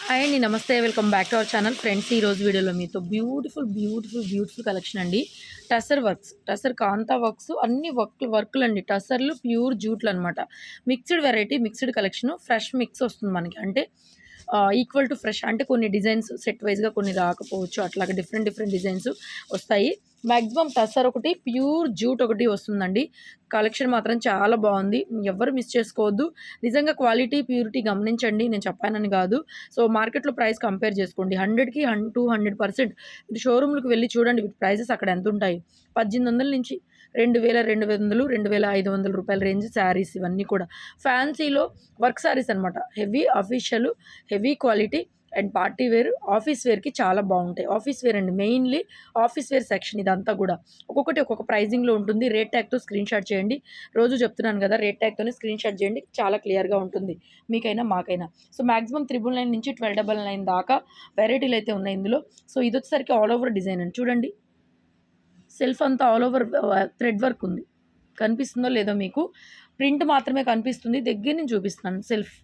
Hi అండి, నమస్తే. Welcome back to our channel. Friends, ఈరోజు వీడియోలో మీతో బ్యూటిఫుల్ కలెక్షన్ అండి. టసర్ కాంతా వర్క్స్, అన్ని వర్క్లు అండి. టసర్లు ప్యూర్ జూట్లు అనమాట. Mixed variety, mixed collection, fresh mix వస్తుంది మనకి. అంటే ఈక్వల్ టు ఫ్రెష్ అంటే కొన్ని డిజైన్స్ సెట్ వైజ్గా కొన్ని రాకపోవచ్చు, అట్లాగా డిఫరెంట్ డిజైన్స్ వస్తాయి. మ్యాక్సిమం టసర్ ఒకటి, ప్యూర్ జూట్ ఒకటి వస్తుందండి. కలెక్షన్ మాత్రం చాలా బాగుంది, ఎవరు మిస్ చేసుకోవద్దు. నిజంగా క్వాలిటీ ప్యూరిటీ గమనించండి, నేను చెప్పానని కాదు. సో మార్కెట్లో ప్రైస్ కంపేర్ చేసుకోండి. 100కి 200% మీరు షోరూమ్లకు వెళ్ళి చూడండి, వీటి ప్రైజెస్ అక్కడ ఎంత ఉంటాయి. 1800 నుంచి 2200, 2500 రూపాయల రేంజ్ శారీస్ ఇవన్నీ కూడా. ఫ్యాన్సీలో వర్క్ శారీస్ అనమాట. Heavy official, heavy quality and party wear, office వేర్కి చాలా బాగుంటాయి. ఆఫీస్ వేర్ అండి, మెయిన్లీ ఆఫీస్ వేర్ సెక్షన్ ఇదంతా కూడా. ఒక్కొక్కటి ఒక్కొక్క ప్రైజింగ్లో ఉంటుంది. రేట్ ట్యాగ్తో స్క్రీన్ షాట్ చేయండి. రోజు చెప్తున్నాను కదా, రేట్ ట్యాగ్తోనే స్క్రీన్ షాట్ చేయండి, చాలా క్లియర్గా ఉంటుంది మీకైనా మాకైనా. సో మ్యాక్సిమం 999 నుంచి 1299 దాకా వెరైటీలు అయితే ఉన్నాయి ఇందులో. సో ఇది వచ్చేసరికి ఆల్ ఓవర్ డిజైన్ అండి. చూడండి, సెల్ఫ్ అంతా ఆల్ ఓవర్ థ్రెడ్ వర్క్ ఉంది. కనిపిస్తుందో లేదో మీకు, ప్రింట్ మాత్రమే కనిపిస్తుంది. దగ్గర నుంచి చూపిస్తున్నాను. సెల్ఫ్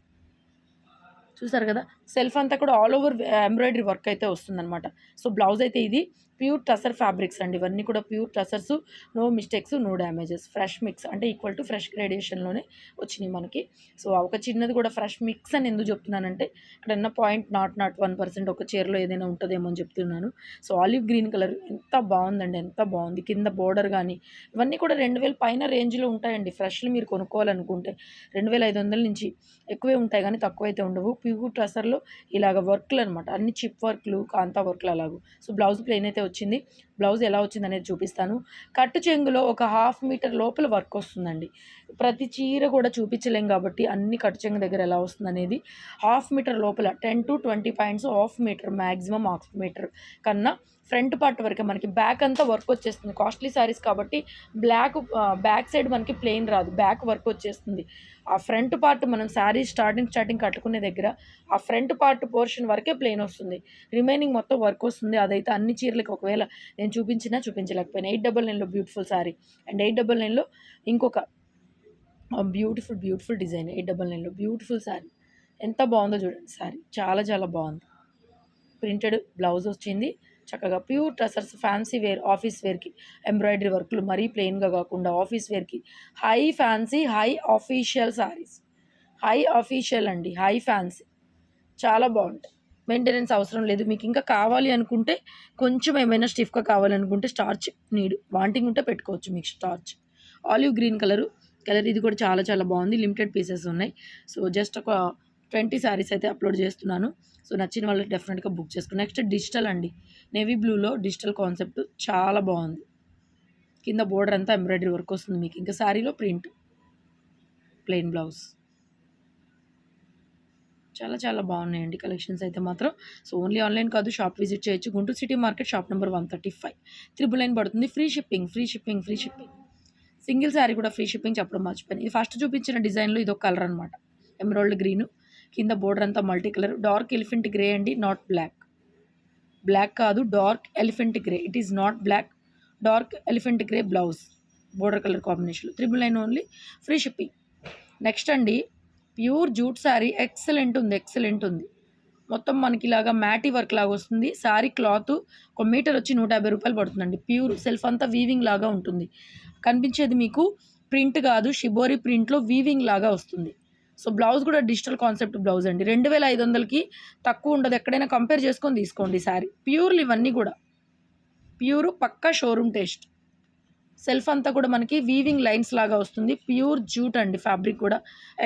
చూసారు కదా, సెల్ఫ్ అంతా కూడా ఆల్ ఓవర్ ఎంబ్రాయిడరీ వర్క్ అయితే వస్తుందన్నమాట. సో బ్లౌజ్ అయితే ఇది ప్యూర్ టసర్ ఫ్యాబ్రిక్స్ అండి. ఇవన్నీ కూడా pure tussars, no mistakes, no damages. Fresh mix అంటే ఈక్వల్ టు ఫ్రెష్ గ్రేడియేషన్లోనే వచ్చినాయి మనకి. సో ఒక చిన్నది కూడా ఫ్రెష్ మిక్స్ అని ఎందుకు చెప్తున్నానంటే, ఇక్కడ పాయింట్ నాట్ 1% ఒక చీరలో ఏదైనా ఉంటుందేమో అని చెప్తున్నాను. సో ఆలివ్ గ్రీన్ కలర్ ఎంత బాగుందండి, ఎంత బాగుంది. కింద బోర్డర్ కానీ ఇవన్నీ కూడా 2000 పైన రేంజ్లో ఉంటాయండి. ఫ్రెష్లు మీరు కొనుక్కోవాలనుకుంటే 2500 నుంచి ఎక్కువే ఉంటాయి, కానీ తక్కువ అయితే ఉండవు. ప్యూర్ టసర్లో ఇలాగ వర్క్లు అనమాట, అన్ని చిప్ వర్క్లు, కాంతా వర్క్లు అలాగూ. సో బ్లౌజ్ ప్లెయిన్ అయితే వచ్చింది. బ్లౌజ్ ఎలా వచ్చింది అనేది చూపిస్తాను. కట్టు చెంగులో ఒక 1/2 మీటర్ లోపల వర్క్ వస్తుందండి. ప్రతి చీర కూడా చూపించలేం కాబట్టి అన్ని కట్టు చెంగు దగ్గర ఎలా వస్తుంది అనేది 1/2 మీటర్ లోపల 10 to 20 points, 1/2 metre, maximum 1/2 metre కన్నా ఫ్రంట్ పార్ట్ వరకు మనకి. బ్యాక్ అంతా వర్క్ వచ్చేస్తుంది. కాస్ట్లీ శారీస్ కాబట్టి బ్యాక్ సైడ్ మనకి ప్లెయిన్ రాదు, బ్యాక్ వర్క్ వచ్చేస్తుంది. ఆ ఫ్రంట్ పార్ట్ మనం శారీ స్టార్టింగ్ కట్టుకునే దగ్గర ఆ ఫ్రంట్ పార్ట్ పోర్షన్ వరకే ప్లెయిన్ వస్తుంది, రిమైనింగ్ మొత్తం వర్క్ వస్తుంది. అదైతే అన్ని చీరలకు ఒకవేళ నేను చూపించలేకపోయినా. 899లో బ్యూటిఫుల్ శారీ అండ్ 899లో ఇంకొక బ్యూటిఫుల్ డిజైన్. 899లో బ్యూటిఫుల్ శారీ ఎంత బాగుందో చూడండి. శారీ చాలా బాగుంది. ప్రింటెడ్ బ్లౌజ్ వచ్చింది. చక్కగా pure tussars, fancy wear, office వేర్కి ఎంబ్రాయిడరీ వర్క్లు, మరీ ప్లెయిన్గా కాకుండా ఆఫీస్ వేర్కి high fancy, high official saris. High official అండి, హై ఫ్యాన్సీ, చాలా బాగుంటాయి. మెయింటెనెన్స్ అవసరం లేదు. మీకు ఇంకా కావాలి అనుకుంటే, కొంచెం ఏమైనా స్టిఫ్గా కావాలనుకుంటే స్టార్చ్ వాంటింగ్ ఉంటే పెట్టుకోవచ్చు మీకు స్టార్చ్. ఆలివ్ గ్రీన్ కలర్ ఇది కూడా చాలా బాగుంది. లిమిటెడ్ పీసెస్ ఉన్నాయి. సో జస్ట్ ఒక 20 శారీస్ అయితే అప్లోడ్ చేస్తున్నాను. సో నచ్చిన వాళ్ళు డెఫినెట్గా బుక్ చేసుకోండి. నెక్స్ట్ డిజిటల్ అండి, నేవీ బ్లూలో డిజిటల్ కాన్సెప్ట్ చాలా బాగుంది. కింద బోర్డర్ అంతా ఎంబ్రాయిడరీ వర్క్ వస్తుంది మీకు. ఇంకా శారీలో ప్రింట్, ప్లెయిన్ బ్లౌజ్, చాలా బాగున్నాయండి కలెక్షన్స్ అయితే మాత్రం. సో ఓన్లీ ఆన్లైన్ కాదు, షాప్ విజిట్ చేయొచ్చు. Guntur city market, shop number 135. 999 పడుతుంది. Free shipping. సింగిల్ శారీ కూడా ఫ్రీ షిప్పింగ్ చెప్పడం మర్చిపోయాను. ఇది ఫస్ట్ చూపించిన డిజైన్లో ఇదొక కలర్ అనమాట, ఎమరాల్డ్ గ్రీను. కింద బోర్డర్ అంతా multi colour, dark elephant grey అండి, నాట్ బ్లాక్ కాదు, dark elephant grey. It is not black, dark elephant grey blouse, border colour combination. 999 only, free shipping. Next అండి, ప్యూర్ జూట్ శారీ, ఎక్సలెంట్ ఉంది. మొత్తం మనకి ఇలాగా మ్యాటీ work లాగా వస్తుంది. శారీ క్లాత్ 1 మీటర్ వచ్చి 150 రూపాయలు పడుతుందండి. ప్యూర్ సెల్ఫ్ అంతా వీవింగ్ లాగా ఉంటుంది. కనిపించేది మీకు ప్రింట్ కాదు, షిబోరి ప్రింట్లో వీవింగ్ లాగా వస్తుంది. సో బ్లౌజ్ కూడా డిజిటల్ కాన్సెప్ట్ బ్లౌజ్ అండి. 2500కి తక్కువ ఉండదు. ఎక్కడైనా కంపేర్ చేసుకొని తీసుకోండి శారీ. ప్యూర్లు ఇవన్నీ కూడా ప్యూర్, పక్కా షోరూమ్ టేస్ట్. సెల్ఫ్ అంతా కూడా మనకి వీవింగ్ లైన్స్ లాగా వస్తుంది. ప్యూర్ జూట్ అండి. ఫ్యాబ్రిక్ కూడా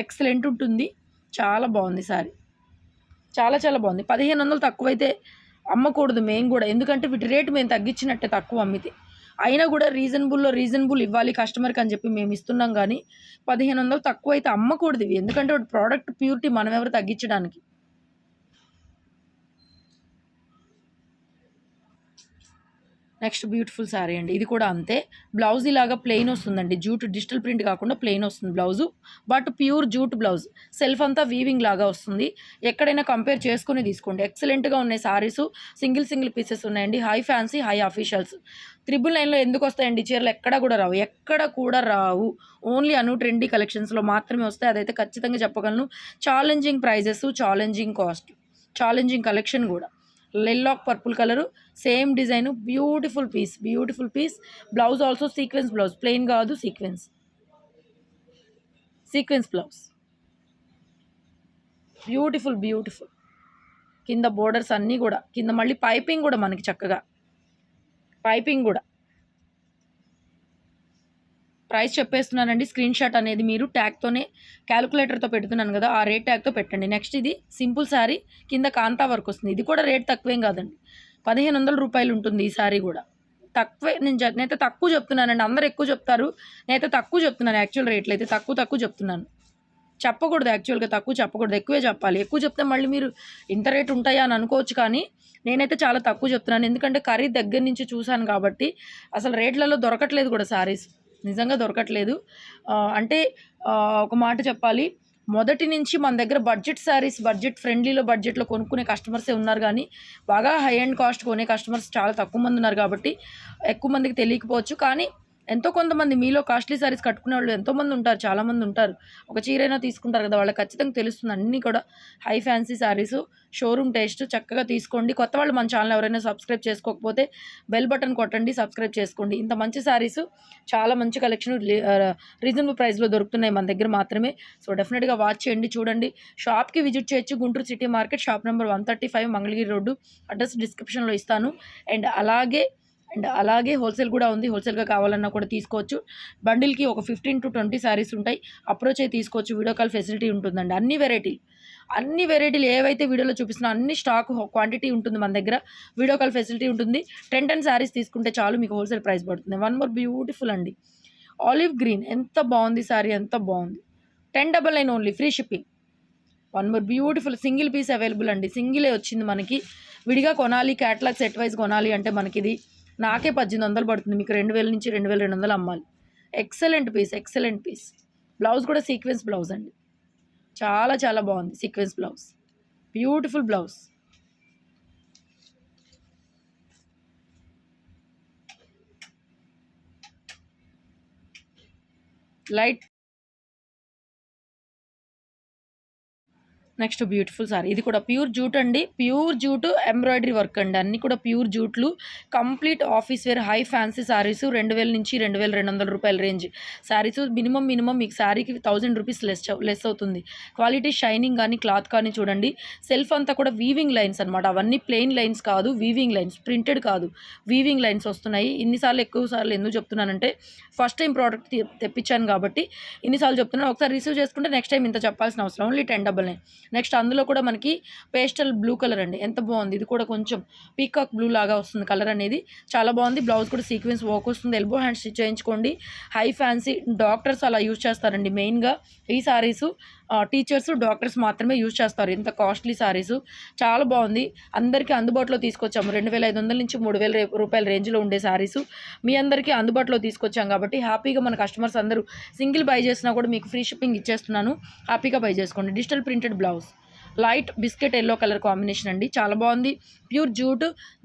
ఎక్సలెంట్ ఉంటుంది. చాలా బాగుంది శారీ, చాలా బాగుంది. 1500 తక్కువైతే అమ్మకూడదు మేము కూడా, ఎందుకంటే వీటి రేటు మేము తగ్గించినట్టే తక్కువ అమ్మితే. అయినా కూడా రీజనబుల్ ఇవ్వాలి కస్టమర్కి అని చెప్పి మేము ఇస్తున్నాం, కానీ 1500 తక్కువ అయితే అమ్మకూడదు ఇవి, ఎందుకంటే ప్రోడక్ట్ ప్యూరిటీ మనం ఎవరు తగ్గించడానికి. నెక్స్ట్ బ్యూటిఫుల్ శారీ అండి, ఇది కూడా అంతే. బ్లౌజ్ ఇలాగా ప్లెయిన్ వస్తుందండి, జూట్ డిజిటల్ ప్రింట్ కాకుండా ప్లెయిన్ వస్తుంది blouse, but pure jute blouse. Self అంతా వీవింగ్ లాగా వస్తుంది. ఎక్కడైనా కంపేర్ చేసుకుని తీసుకోండి. ఎక్సలెంట్గా ఉన్నాయి శారీస్. సింగిల్ పీసెస్ ఉన్నాయండి. High fancy, high officials. 999లో ఎందుకు వస్తాయండి చీరలు? ఎక్కడ కూడా రావు. ఓన్లీ అను ట్రెండీ కలెక్షన్స్లో మాత్రమే వస్తాయి. అదైతే ఖచ్చితంగా చెప్పగలను. Challenging prices, challenging cost. Challenging collection కూడా. Lilac purple colour, same design, beautiful piece. Blouse also sequence blouse, plain కాదు, సీక్వెన్స్ బ్లౌజ్. బ్యూటిఫుల్. కింద బోర్డర్స్ అన్నీ కూడా, కింద మళ్ళీ పైపింగ్ కూడా మనకి చక్కగా పైపింగ్ కూడా. ప్రైస్ చెప్పేస్తున్నానండి. స్క్రీన్ షాట్ అనేది మీరు ట్యాగ్తోనే క్యాలిక్యులేటర్తో పెడుతున్నాను కదా, ఆ రేట్ ట్యాగ్తో పెట్టండి. నెక్స్ట్ ఇది సింపుల్ శారీ, కింద కాంతా వర్క్ వస్తుంది. ఇది కూడా రేట్ తక్కువేం కాదండి, 1500 రూపాయలు ఉంటుంది ఈ శారీ కూడా. తక్కువే, నేనైతే తక్కువ చెప్తున్నానండి. అందరు ఎక్కువ చెప్తారు, నేనైతే తక్కువ చెప్తున్నాను. యాక్చువల్ రేట్లు అయితే తక్కువ చెప్తున్నాను. చెప్పకూడదు, యాక్చువల్గా తక్కువ చెప్పకూడదు, ఎక్కువే చెప్పాలి. ఎక్కువ చెప్తే మళ్ళీ మీరు ఇంత రేటు ఉంటాయా అని అనుకోవచ్చు, కానీ నేనైతే చాలా తక్కువ చెప్తున్నాను. ఎందుకంటే కర్రీ దగ్గర నుంచి చూశాను కాబట్టి అసలు రేట్లలో దొరకట్లేదు కూడా శారీస్, నిజంగా దొరకట్లేదు. అంటే ఒక మాట చెప్పాలి, మొదటి నుంచి మన దగ్గర బడ్జెట్ శారీస్, బడ్జెట్లో కొనుక్కునే కస్టమర్సే ఉన్నారు, కానీ బాగా హై అండ్ కాస్ట్ కొనే కస్టమర్స్ చాలా తక్కువ మంది ఉన్నారు. కాబట్టి ఎక్కువ మందికి తెలియకపోవచ్చు, కానీ ఎంతో కొంతమంది మీలో కాస్ట్లీ శారీస్ కట్టుకునే వాళ్ళు ఎంతోమంది ఉంటారు, చాలామంది ఉంటారు. ఒక చీరైనా తీసుకుంటారు కదా, వాళ్ళకి ఖచ్చితంగా తెలుస్తుంది. అన్నీ కూడా high fancy saris, showroom taste. చక్కగా తీసుకోండి. కొత్త వాళ్ళు మన ఛానల్ ఎవరైనా సబ్స్క్రైబ్ చేసుకోకపోతే బెల్ బటన్ కొట్టండి, సబ్స్క్రైబ్ చేసుకోండి. ఇంత మంచి శారీస్, చాలా మంచి కలెక్షన్ రీజనబుల్ ప్రైస్లో దొరుకుతున్నాయి మన దగ్గర మాత్రమే. సో డెఫినెట్గా వాచ్ చేయండి, చూడండి. షాప్కి విజిట్ చేయొచ్చు, Guntur city market, shop number 135, Mangalagiri road. Address డిస్క్రిప్షన్లో ఇస్తాను. అండ్ అలాగే హోల్సేల్ కూడా ఉంది, హోల్సేల్గా కావాలన్నా కూడా తీసుకోవచ్చు. బండిల్కి ఒక 15 to 20 శారీస్ ఉంటాయి, అప్రోచ్ అయి తీసుకోవచ్చు. వీడియో కాల్ ఫెసిలిటీ ఉంటుందండి. అన్ని వెరైటీలు ఏవైతే వీడియోలో చూపిస్తున్నా అన్ని స్టాక్ క్వాంటిటీ ఉంటుంది మన దగ్గర. వీడియో కాల్ ఫెసిలిటీ ఉంటుంది. 10 శారీస్ తీసుకుంటే చాలు, మీకు హోల్సేల్ ప్రైస్ పడుతుంది. వన్ మోర్ బ్యూటిఫుల్ అండి, ఆలివ్ గ్రీన్. ఎంత బాగుంది శారీ, ఎంత బాగుంది. 1099 only, free shipping. One more beautiful single piece available అండి, సింగిలే వచ్చింది మనకి. విడిగా కొనాలి, క్యాటలాగ్ సెట్ వైజ్ కొనాలి అంటే మనకి ఇది నాకే 1800 పడుతుంది, మీకు 2000 నుంచి 2200 అమ్మాలి. Excellent piece. బ్లౌజ్ కూడా సీక్వెన్స్ బ్లౌజ్ అండి, చాలా బాగుంది. Sequence blouse, beautiful blouse. Light. Next beautiful sari, ఇది కూడా ప్యూర్ జూట్ అండి, ప్యూర్ జూట్ ఎంబ్రాయిడరీ వర్క్ అండి. అన్నీ కూడా ప్యూర్ జూట్లు, complete office wear high fancy saris. 2000 నుంచి 2200 రూపాయల రేంజ్ శారీస్. మినిమం మీకు శారీకి 1000 రూపీస్ లెస్ అవుతుంది. క్వాలిటీ, షైనింగ్ కానీ క్లాత్ కానీ చూడండి. సెల్ఫ్ అంతా కూడా వీవింగ్ లైన్స్ అనమాట, అవన్నీ ప్లెయిన్ లైన్స్ కాదు, వీవింగ్ లైన్స్, ప్రింటెడ్ కాదు, వీవింగ్ లైన్స్ వస్తున్నాయి. ఎక్కువసార్లు ఎందుకు చెప్తున్నానంటే ఫస్ట్ టైం ప్రోడక్ట్ తెప్పించాను కాబట్టి ఇన్నిసార్లు చెప్తున్నాను. ఒకసారి రిసీవ్ చేసుకుంటే నెక్స్ట్ టైం ఇంత చెప్పాల్సిన అవసరం. ఓన్లీ 1099. నెక్స్ట్ అందులో కూడా మనకి పేస్టల్ బ్లూ కలర్ అండి, ఎంత బాగుంది. ఇది కూడా కొంచెం పీకాక్ బ్లూ లాగా వస్తుంది కలర్ అనేది, చాలా బాగుంది. బ్లౌజ్ కూడా సీక్వెన్స్ వర్క్ వస్తుంది, ఎల్బో హ్యాండ్ స్టిచ్ చేయించుకోండి. హై ఫ్యాన్సీ, డాక్టర్స్ అలా యూజ్ చేస్తారండి. మెయిన్గా ఈ శారీసు టీచర్స్, డాక్టర్స్ మాత్రమే యూజ్ చేస్తారు. ఇంత కాస్ట్లీ శారీసు చాలా బాగుంది. అందరికీ అందుబాటులో తీసుకొచ్చాము. 2500 నుంచి 3000 రూపాయల రేంజ్లో ఉండే శారీసు మీ అందరికీ అందుబాటులో తీసుకొచ్చాం కాబట్టి హ్యాపీగా మన కస్టమర్స్ అందరూ సింగిల్ బై చేసినా కూడా మీకు ఫ్రీ షిప్పింగ్ ఇచ్చేస్తున్నాను, హ్యాపీగా బై చేసుకోండి. Digital printed blouse, light biscuit yellow colour combination అండి, చాలా బాగుంది. ప్యూర్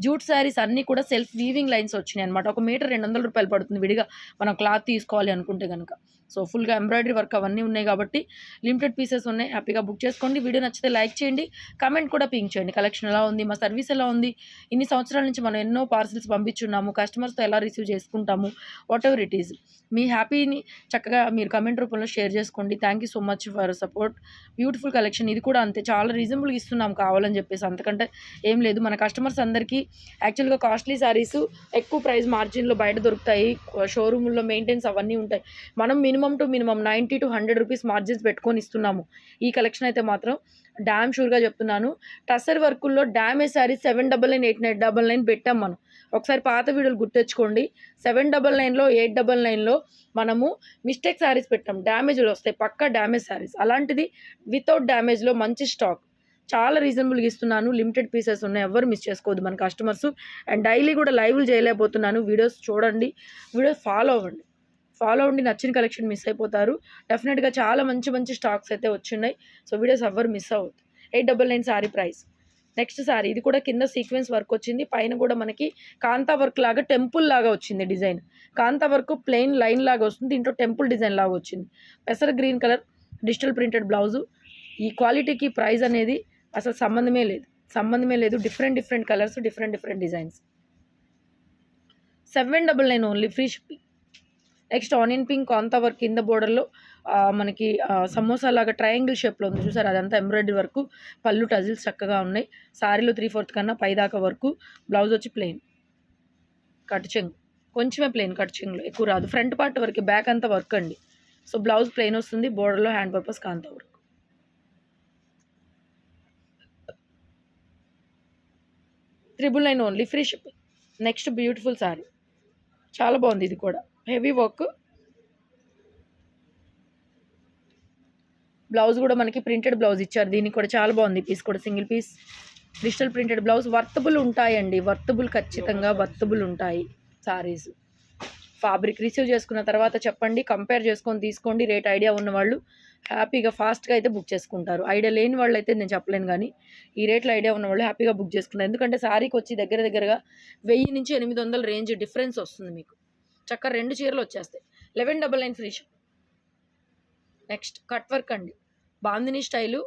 జూట్ శారీస్ అన్నీ కూడా సెల్ఫ్ వీవింగ్ లైన్స్ వచ్చినాయి అనమాట. 1 మీటర్ 200 రూపాయలు పడుతుంది విడిగా మనం క్లాత్ తీసుకోవాలి అనుకుంటే కనుక. సో ఫుల్గా ఎంబ్రాయిడరీ వర్క్ అవన్నీ ఉన్నాయి కాబట్టి లిమిటెడ్ పీసెస్ ఉన్నాయి, హ్యాపీగా బుక్ చేసుకోండి. వీడియో నచ్చితే లైక్ చేయండి, కామెంట్ కూడా పింక్ చేయండి. కలెక్షన్ ఎలా ఉంది, మా సర్వీస్ ఎలా ఉంది, ఇన్ని సంవత్సరాల నుంచి మనం ఎన్నో పార్సిల్స్ పంపించున్నాము, కస్టమర్స్తో ఎలా రిసీవ్ చేసుకుంటాము, వాట్ ఎవర్ ఇట్ ఈజ్, మీ హ్యాపీని చక్కగా మీరు కమెంట్ రూపంలో షేర్ చేసుకోండి. Thank you so much for support. Beautiful collection, ఇది కూడా అంతే, చాలా రీజనబుల్గా ఇస్తున్నాం కావాలని చెప్పేసి, అంతకంటే ఏం లేదు. మన కస్టమర్స్ అందరికీ యాక్చువల్గా కాస్ట్లీ శారీస్ ఎక్కువ ప్రైస్ మార్జిన్లో బయట దొరుకుతాయి, షోరూముల్లో మెయింటెన్స్ అవన్నీ ఉంటాయి. మనం minimum to minimum 90 to 100 rupees margins పెట్టుకొని ఇస్తున్నాము. ఈ కలెక్షన్ అయితే మాత్రం డామ్ షూర్గా చెప్తున్నాను. టసర్ వర్కుల్లో డ్యామేజ్ శారీస్ 799, 899 పెట్టాం మనం. ఒకసారి పాత వీడియోలు గుర్తెచ్చుకోండి. 799లో 899లో మనము మిస్టేక్ శారీస్ పెట్టాం, డ్యామేజ్లు వస్తాయి, పక్కా డ్యామేజ్ శారీస్. అలాంటిది వితౌట్ డ్యామేజ్లో మంచి స్టాక్, చాలా రీజనబుల్గా ఇస్తున్నాను. లిమిటెడ్ పీసెస్ ఉన్నాయి, ఎవరు మిస్ చేసుకోవద్దు మన కస్టమర్స్. అండ్ డైలీ కూడా లైవ్లు చేయలేకపోతున్నాను, వీడియోస్ చూడండి, వీడియోస్ ఫాలో అవ్వండి. నచ్చిన కలెక్షన్ మిస్ అయిపోతారు. డెఫినెట్గా చాలా మంచి స్టాక్స్ అయితే వచ్చిన్నాయి. సో వీడియోస్ ఎవరు మిస్ అవ్వద్దు. 899 శారీ ప్రైస్. నెక్స్ట్ శారీ, ఇది కూడా కింద సీక్వెన్స్ వర్క్ వచ్చింది, పైన కూడా మనకి కాంతా వర్క్ లాగా టెంపుల్ లాగా వచ్చింది design. Kantha work plain line లాగా వస్తుంది, దీంట్లో టెంపుల్ డిజైన్ లాగా వచ్చింది. పెసర green colour digital printed blouse. ఈ క్వాలిటీకి ప్రైస్ అనేది అసలు సంబంధమే లేదు. సంబంధమే లేదు. Different colours, different designs. 799 only, free shipping. Next onion pink kantha work కింద బోర్డర్లో మనకి సమోసా లాగా ట్రయాంగిల్ షేప్లో ఉంది చూసారు, అదంతా ఎంబ్రాయిడరీ వర్క్. పళ్ళు టజిల్స్ చక్కగా ఉన్నాయి. సారీలో 3/4 కన్నా పైదాకా వర్క్. బ్లౌజ్ వచ్చి ప్లెయిన్ కట్ చెంగు, కొంచెమే ప్లెయిన్ కట్ చెంగులో, ఎక్కువ రాదు. ఫ్రంట్ పార్ట్ వరకు, బ్యాక్ అంతా వర్క్ అండి. సో బ్లౌజ్ ప్లెయిన్ వస్తుంది, బోర్డర్లో hand purpose kantha work. 999 only, free shipping. Next beautiful sari, చాలా బాగుంది. ఇది కూడా హెవీ వర్క్. బ్లౌజ్ కూడా మనకి ప్రింటెడ్ బ్లౌజ్ ఇచ్చారు. దీనికి కూడా చాలా బాగుంది. పీస్ కూడా single piece digital printed blouse. Worthable ఉంటాయండి, వర్తబుల్, ఖచ్చితంగా వర్తబుల్ ఉంటాయి సారీస్. ఫ్యాబ్రిక్ రిసీవ్ చేసుకున్న తర్వాత చెప్పండి, కంపేర్ చేసుకొని తీసుకోండి. రేట్ ఐడియా ఉన్నవాళ్ళు హ్యాపీగా ఫాస్ట్గా అయితే బుక్ చేసుకుంటారు. ఐడియా లేని వాళ్ళు అయితే నేను చెప్పలేను, కానీ ఈ రేట్లో ఐడియా ఉన్నవాళ్ళు హ్యాపీగా బుక్ చేసుకుంటారు. ఎందుకంటే శారీకి వచ్చి దగ్గరగా 1000 నుంచి 800 రేంజ్ డిఫరెన్స్ వస్తుంది మీకు. చక్కగా 2 చీరలు వచ్చేస్తాయి. 1199 free ship. Next cut work అండి, బాందిని స్టైలు.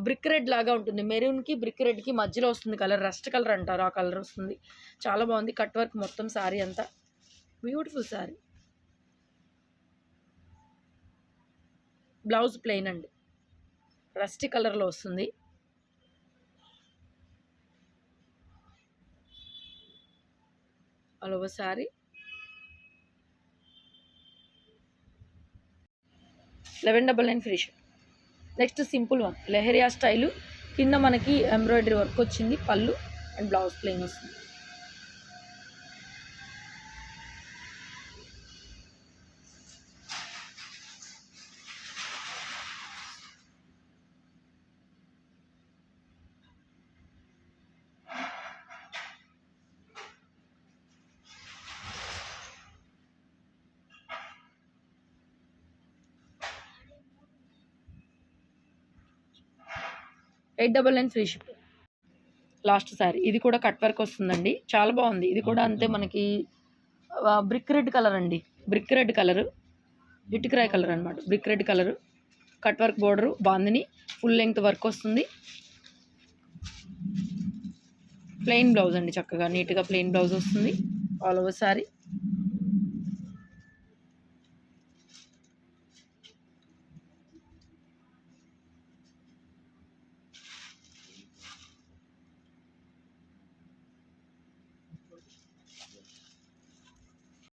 బ్రిక్ రెడ్ లాగా ఉంటుంది. మెరూన్కి బ్రిక్ రెడ్కి మధ్యలో వస్తుంది కలర్, రస్ట్ కలర్ అంటారు, ఆ కలర్ వస్తుంది. చాలా బాగుంది. కట్ వర్క్ మొత్తం శారీ అంతా, బ్యూటిఫుల్ శారీ. బ్లౌజ్ ప్లెయిన్ అండి, రస్టీ కలర్లో వస్తుంది. All over sari 1199 free ship. Next simple one, leheriya style. కింద మనకి ఎంబ్రాయిడరీ వర్క్ వచ్చింది, పళ్ళు అండ్ బ్లౌజ్ ప్లెయిన్ వస్తుంది. $899 ఫ్రీ షిప్. లాస్ట్ సారీ, ఇది కూడా కట్ వర్క్ వస్తుందండి, చాలా బాగుంది. ఇది కూడా అంతే, మనకి బ్రిక్ రెడ్ కలర్ అండి, బ్రిక్ రెడ్ కలరు, ఇటుకరాయ్ కలర్ అనమాట. Brick red colour, cut work border, bandhani full length work వస్తుంది. ప్లెయిన్ బ్లౌజ్ అండి, చక్కగా నీట్గా ప్లెయిన్ బ్లౌజ్ వస్తుంది. All over sorry